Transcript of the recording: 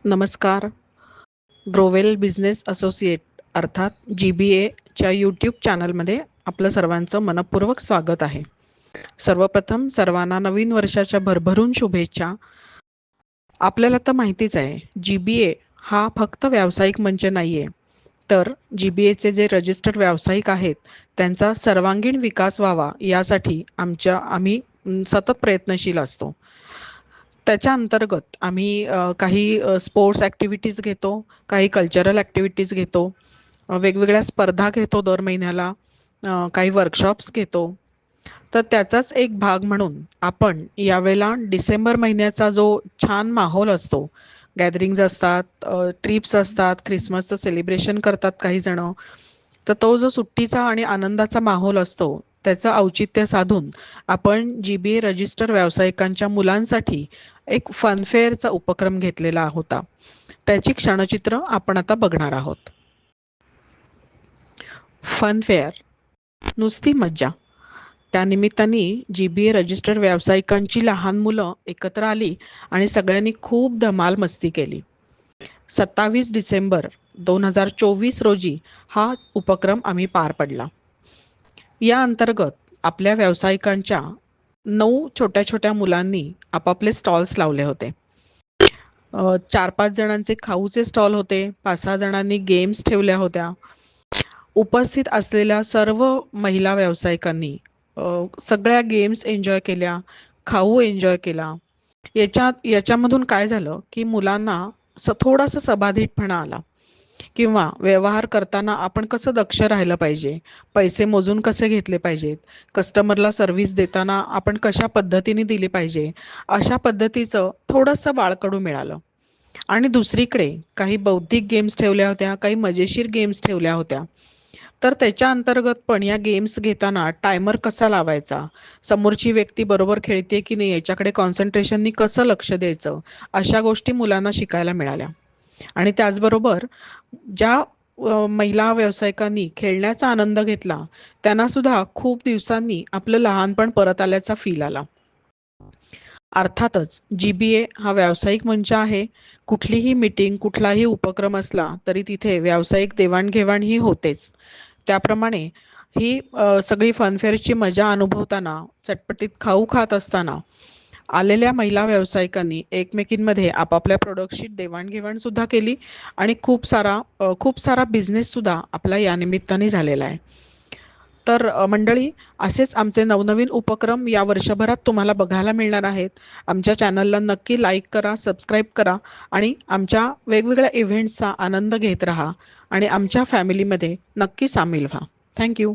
नमस्कार. Grovel business associate अर्थात GBAच्या YouTube चॅनलमध्ये आपलं सर्वांचं मनःपूर्वक स्वागत आहे. सर्वप्रथम सर्वांना नवीन वर्षाच्या भरभरून शुभेच्छा. आपल्याला तर माहितीच आहे, GBA हा फक्त व्यावसायिक मंच नाही आहे, तर GBAचे जे रजिस्टर्ड व्यावसायिक आहेत त्यांचा सर्वांगीण विकास व्हावा यासाठी आम्ही सतत प्रयत्नशील असतो. त्याच्या अंतर्गत आम्ही काही स्पोर्ट्स ॲक्टिव्हिटीज घेतो, काही कल्चरल ॲक्टिव्हिटीज घेतो, वेगवेगळ्या स्पर्धा घेतो दर महिन्याला, काही वर्कशॉप्स घेतो. तर त्याचाच एक भाग म्हणून आपण यावेळेला डिसेंबर महिन्याचा जो छान माहोल असतो, गॅदरिंग्ज असतात, ट्रिप्स असतात, ख्रिसमसचं सेलिब्रेशन करतात काही जणं. तर तो जो सुट्टीचा आणि आनंदाचा माहोल असतो त्याचं औचित्य साधून आपण GBA रजिस्टर व्यावसायिकांच्या मुलांसाठी एक फनफेअरचा उपक्रम घेतलेला होता. त्याची क्षणचित्र आपण आता बघणार आहोत. फनफेअर नुसती मज्जा. त्यानिमित्ताने GBA रजिस्टर व्यावसायिकांची लहान मुलं एकत्र आली आणि सगळ्यांनी खूप धमाल मस्ती केली. 27 डिसेंबर 2024 रोजी हा उपक्रम आम्ही पार पडला. या अंतर्गत आपल्या व्यावसायिकांच्या 9 छोट्या छोट्या मुलांनी आपापले स्टॉल्स लावले होते. 4-5 जणांचे खाऊचे स्टॉल होते, 5-6 जणांनी गेम्स ठेवल्या होत्या. उपस्थित असलेल्या सर्व महिला व्यावसायिकांनी सगळ्या गेम्स एन्जॉय केल्या, खाऊ एन्जॉय केला. याच्यामधून काय झालं की मुलांना थोडासा सबाधीटपणा आला, किंवा व्यवहार करताना आपण कसं दक्ष राहिलं पाहिजे, पैसे मोजून कसे घेतले पाहिजेत, कस्टमरला सर्व्हिस देताना आपण कशा पद्धतीने दिली पाहिजे, अशा पद्धतीचं थोडंसं बाळकडू मिळालं. आणि दुसरीकडे काही बौद्धिक गेम्स ठेवल्या होत्या, काही मजेशीर गेम्स ठेवल्या होत्या. तर त्याच्या अंतर्गत पण या गेम्स घेताना टायमर कसा लावायचा, समोरची व्यक्ती बरोबर खेळते की नाही याच्याकडे कॉन्सन्ट्रेशननी कसं लक्ष द्यायचं, अशा गोष्टी मुलांना शिकायला मिळाल्या. आणि त्याचबरोबर ज्या महिला व्यावसायिकांनी खेळण्याचा आनंद घेतला त्यांनासुद्धा खूप दिवसांनी आपलं लहानपण परत आल्याचा फील आला. अर्थातच GBA हा व्यावसायिक मंच आहे. कुठलीही मीटिंग, कुठलाही उपक्रम असला तरी तिथे व्यावसायिक देवाणघेवाण ही होतेच. त्याप्रमाणे ही सगळी फनफेअरची मजा अनुभवताना, चटपटीत खाऊ खात असताना आलेल्या महिला व्यावसायिकांनी एकमेकींमध्ये आपापल्या प्रोडक्टची देवाणघेवाणसुद्धा केली आणि खूप सारा बिझनेससुद्धा आपला या निमित्ताने झालेला आहे. तर मंडळी, असेच आमचे नवनवीन उपक्रम या वर्षभरात तुम्हाला बघायला मिळणार आहेत. आमच्या चॅनलला नक्की लाईक करा, सबस्क्राईब करा आणि आमच्या वेगवेगळ्या इव्हेंट्सचा आनंद घेत राहा आणि आमच्या फॅमिलीमध्ये नक्की सामील व्हा. थँक्यू.